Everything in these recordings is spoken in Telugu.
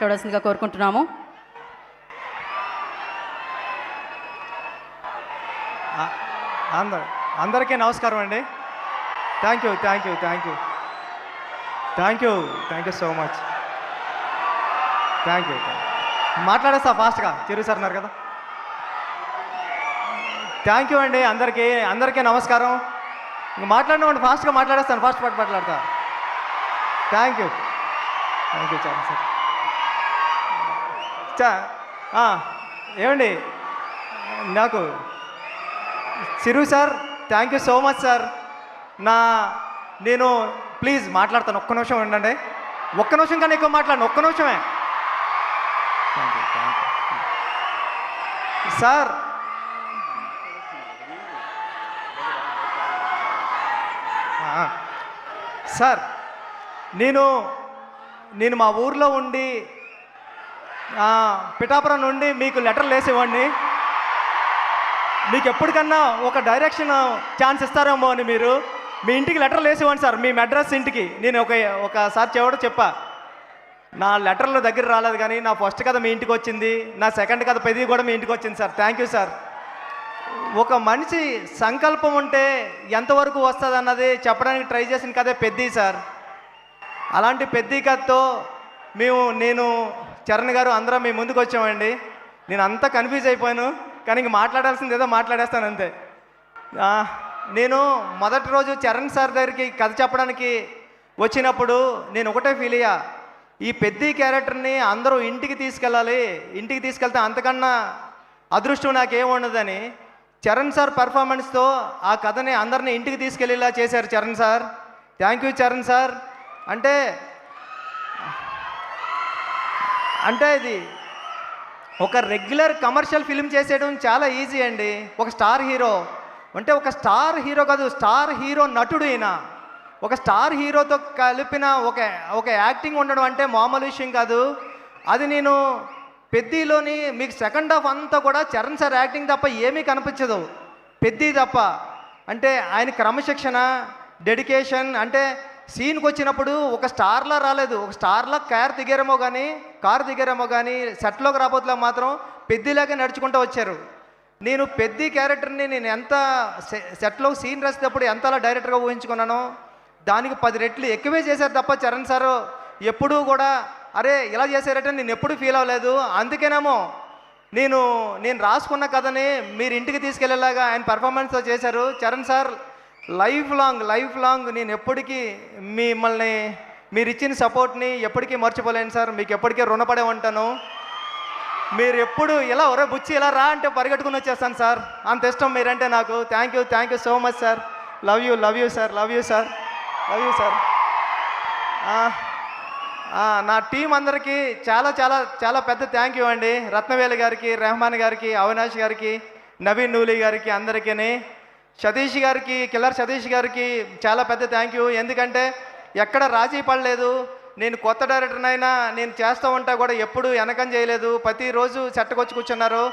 చూడాల్సిందిగా కోరుకుంటున్నాము. అందరికీ నమస్కారం అండి. Thank you so much. Thank you. మాట్లాడేస్తా ఫాస్ట్గా, చిరు సార్ అన్నారు కదా. థ్యాంక్ యూ అండి అందరికీ నమస్కారం. ఇంక మాట్లాడినామండి, ఫాస్ట్గా మాట్లాడేస్తాను, ఫాస్ట్ మాట్లాడతా. థ్యాంక్ యూ చాలా సార్. ఏమండి, నాకు Chiru sir thank you so much sir. నేను ప్లీజ్ మాట్లాడతాను, ఒక్క నిమిషం ఉండండి. ఒక్క నిమిషం కన్నా ఎక్కువ మాట్లాడండి, ఒక్క నిమిషమే. Thank you sir. సార్ నేను మా ఊర్లో ఉండి పిఠాపురం నుండి మీకు లెటర్లు వేసేవాడిని. మీకు ఎప్పటికన్నా ఒక డైరెక్షన్ ఛాన్స్ ఇస్తారేమో అని మీరు మీ ఇంటికి లెటర్లు వేసేవాడిని సార్, మీ అడ్రస్ ఇంటికి. నేను ఒకసారి చెప్పా, నా లెటర్లు దగ్గర రాలేదు, కానీ నా ఫస్ట్ కథ మీ ఇంటికి వచ్చింది, నా సెకండ్ కథ పెద్దది కూడా మీ ఇంటికి వచ్చింది సార్. Thank you sir. ఒక మనిషి సంకల్పం ఉంటే ఎంతవరకు వస్తుంది అన్నది చెప్పడానికి ట్రై చేసిన కథే పెద్ది సార్. అలాంటి పెద్ది కథతో నేను చరణ్ గారు అందరం మీ ముందుకు వచ్చామండి. నేను అంతా కన్ఫ్యూజ్ అయిపోయాను, కానీ ఇంక మాట్లాడాల్సింది ఏదో మాట్లాడేస్తాను అంతే. నేను మొదటి రోజు చరణ్ సార్ దగ్గరికి కథ చెప్పడానికి వచ్చినప్పుడు నేను ఒకటే ఫీల్ అయ్యా, ఈ పెద్ది క్యారెక్టర్ని అందరూ ఇంటికి తీసుకెళ్ళాలి, ఇంటికి తీసుకెళ్తే అంతకన్నా అదృష్టం నాకేముండదని చరణ్ సార్ పర్ఫార్మెన్స్తో ఆ కథని అందరినీ ఇంటికి తీసుకెళ్ళేలా చేశారు Charan sir. Thank you Charan sir. అంటే ఇది ఒక రెగ్యులర్ కమర్షియల్ ఫిల్మ్ చేసేయడం చాలా ఈజీ అండి. ఒక స్టార్ హీరో అంటే ఒక స్టార్ హీరో కాదు, స్టార్ హీరో నటుడు అయినా ఒక స్టార్ హీరోతో కలిపిన ఒక యాక్టింగ్ ఉండడం అంటే మామూలు విషయం కాదు. అది నేను పెద్దిలోని మీకు సెకండ్ హాఫ్ అంతా కూడా చరణ్ సార్ యాక్టింగ్ తప్ప ఏమీ కనిపించదు, పెద్ది తప్ప. అంటే ఆయన క్రమశిక్షణ, డెడికేషన్, అంటే సీన్కి వచ్చినప్పుడు ఒక స్టార్లా రాలేదు, ఒక స్టార్లా కారు దిగారేమో కానీ సెట్లోకి రాబోతులా మాత్రం పెద్దిలాగే నడుచుకుంటూ వచ్చారు. నేను పెద్ది క్యారెక్టర్ని నేను ఎంత సెట్లో సీన్ రాసేటప్పుడు ఎంతలా డైరెక్టర్గా ఊహించుకున్నానో దానికి 10 రెట్లు ఎక్కువే చేశారు తప్ప చరణ్ సారు ఎప్పుడూ కూడా అరే ఇలా చేశారంటే నేను ఎప్పుడూ ఫీల్ అవ్వలేదు. అందుకేనేమో నేను రాసుకున్న కథని మీరు ఇంటికి తీసుకెళ్లేలాగా ఆయన పర్ఫార్మెన్స్తో చేశారు. చరణ్ సార్ లైఫ్ లాంగ్ నేను ఎప్పటికీ మిమ్మల్ని మీరు ఇచ్చిన సపోర్ట్ని ఎప్పటికీ మర్చిపోలేను సార్. మీకు ఎప్పటికీ రుణపడే ఉంటాను. మీరు ఎప్పుడు ఇలా ఒరే బుచ్చి ఇలా రా అంటే పరిగెట్టుకుని వచ్చేస్తాను సార్, అంత ఇష్టం మీరంటే నాకు. Thank you so much sir. Love you sir. నా టీం అందరికీ చాలా చాలా చాలా పెద్ద థ్యాంక్ యూ అండి. రత్నవేలి గారికి, రెహమాన్ గారికి, అవినాష్ గారికి, నవీన్ నూలి గారికి, అందరికీ, సతీష్ గారికి, కిల్లర్ సతీష్ గారికి చాలా పెద్ద థ్యాంక్ యూ. ఎందుకంటే ఎక్కడ రాజీ పడలేదు. నేను కొత్త డైరెక్టర్నైనా నేను చేస్తూ ఉంటా కూడా ఎప్పుడు వెనకం చేయలేదు, ప్రతిరోజు సెట్కొచ్చి కూర్చున్నారు.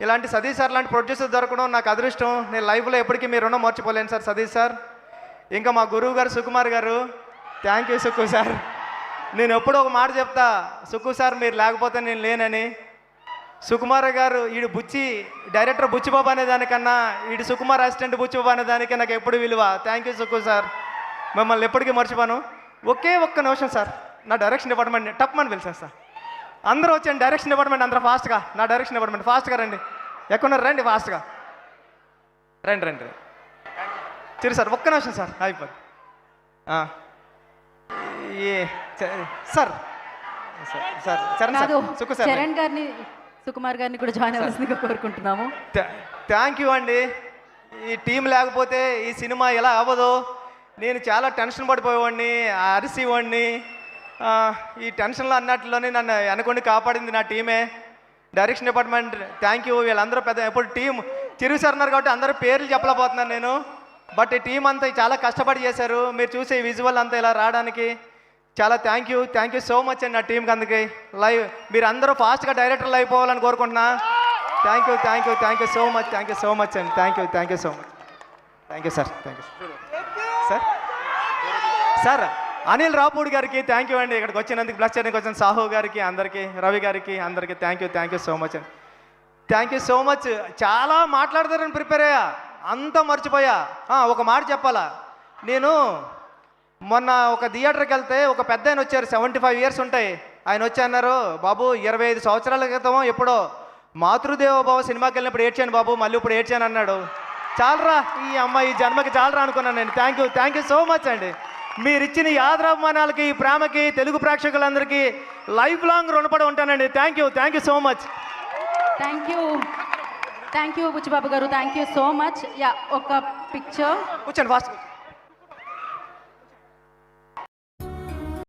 ఇలాంటి సతీష్ సార్ లాంటి ప్రొడ్యూసర్ దొరకడం నాకు అదృష్టం. నేను లైఫ్లో ఎప్పటికీ మీ రుణం మర్చిపోలేను సార్ సతీష్ సార్. ఇంకా మా గురువు గారు సుకుమార్ గారు, థ్యాంక్ యూ సుక్కు సార్. నేను ఎప్పుడూ ఒక మాట చెప్తా, సుక్కు సార్ మీరు లేకపోతే నేను లేనని. సుకుమార్ గారు డైరెక్టర్ బుచ్చిబాబు అనే దానికన్నా సుకుమార్ అసిస్టెంట్ బుచ్చిబాబు అనే దానికి నాకు ఎప్పుడు విలువ. థ్యాంక్ యూ సుక్కు సార్, మిమ్మల్ని ఎప్పటికీ మర్చిపోను. ఒక్క నిమిషం సార్, నా డైరెక్షన్ డిపార్ట్మెంట్ని టప్మని పిలిచాను సార్. అందరూ వచ్చాను డైరెక్షన్ డిపార్ట్మెంట్, అందరూ ఫాస్ట్గా. నా డైరెక్షన్ డిపార్ట్మెంట్ ఫాస్ట్గా రండి, ఎక్కడున్నారు రండి, ఫాస్ట్గా రండి. సరే సార్, ఒక్క నిమిషం సార్ అయిపోద్ది. సార్ చరణ్ గారిని, సుకుమార్ గారిని కూడా జాయిన్ అవ్వాల్సిందిగా కోరుకుంటున్నాము. థ్యాంక్ యూ అండి. ఈ టీం లేకపోతే ఈ సినిమా ఎలా అవ్వదు. నేను చాలా టెన్షన్ పడిపోయేవాడిని, అరిసేవాడిని. ఈ టెన్షన్లో అన్నట్లోనే నన్ను వెనకొండి కాపాడింది నా టీమే. Direction department thank you. వీళ్ళందరూ ఎప్పుడు టీం చిరు సార్ ఉన్నారు కాబట్టి అందరూ పేర్లు చెప్పలేకపోతున్నాను నేను. బట్ ఈ టీం అంతా చాలా కష్టపడి చేశారు. మీరు చూసే విజువల్ అంతా ఇలా రావడానికి చాలా థ్యాంక్ యూ సో మచ్ అండి నా టీంకి. అందుకే మీరు అందరూ ఫాస్ట్గా డైరెక్టర్లు అయిపోవాలని కోరుకుంటున్నా. థ్యాంక్ యూ సో మచ్ అండి. Thank you so much. Thank you sir. Sir Anil Ravipudi గారికి థ్యాంక్ యూ అండి, ఇక్కడికి వచ్చినందుకు బ్లస్ చేయడానికి వచ్చిన సాహు గారికి, అందరికీ రవి గారికి అందరికీ థ్యాంక్ యూ సో మచ్ అండి. Thank you so much. చాలా మాట్లాడతారని ప్రిపేర్ అయ్యా, అంతా మర్చిపోయా. ఒక మాట చెప్పాలా, నేను మొన్న ఒక థియేటర్కి వెళ్తే ఒక పెద్ద ఆయన వచ్చారు, 75 ఇయర్స్ ఉంటాయి. ఆయన వచ్చి అన్నారు, బాబు 25 సంవత్సరాల క్రితం ఎప్పుడో మాతృదేవోభవ సినిమాకి వెళ్ళినప్పుడు ఏడ్చాను బాబు, మళ్ళీ ఇప్పుడు ఏడ్చాను అన్నాడు. చాలరా ఈ అమ్మాయి జన్మకి చాలరా అనుకున్నాను నేను. థ్యాంక్ యూ సో మచ్ అండి. మీరు ఇచ్చిన ఈ ఆదరాభిమానాలకి, ఈ ప్రేమకి తెలుగు ప్రేక్షకులందరికీ లైఫ్ లాంగ్ రుణపడి ఉంటానండి. Thank you so much. Thank you Buchibabu garu, thank you so much. Yeah, ఒక పిక్చర్ కూర్చోండి ఫాస్ట్.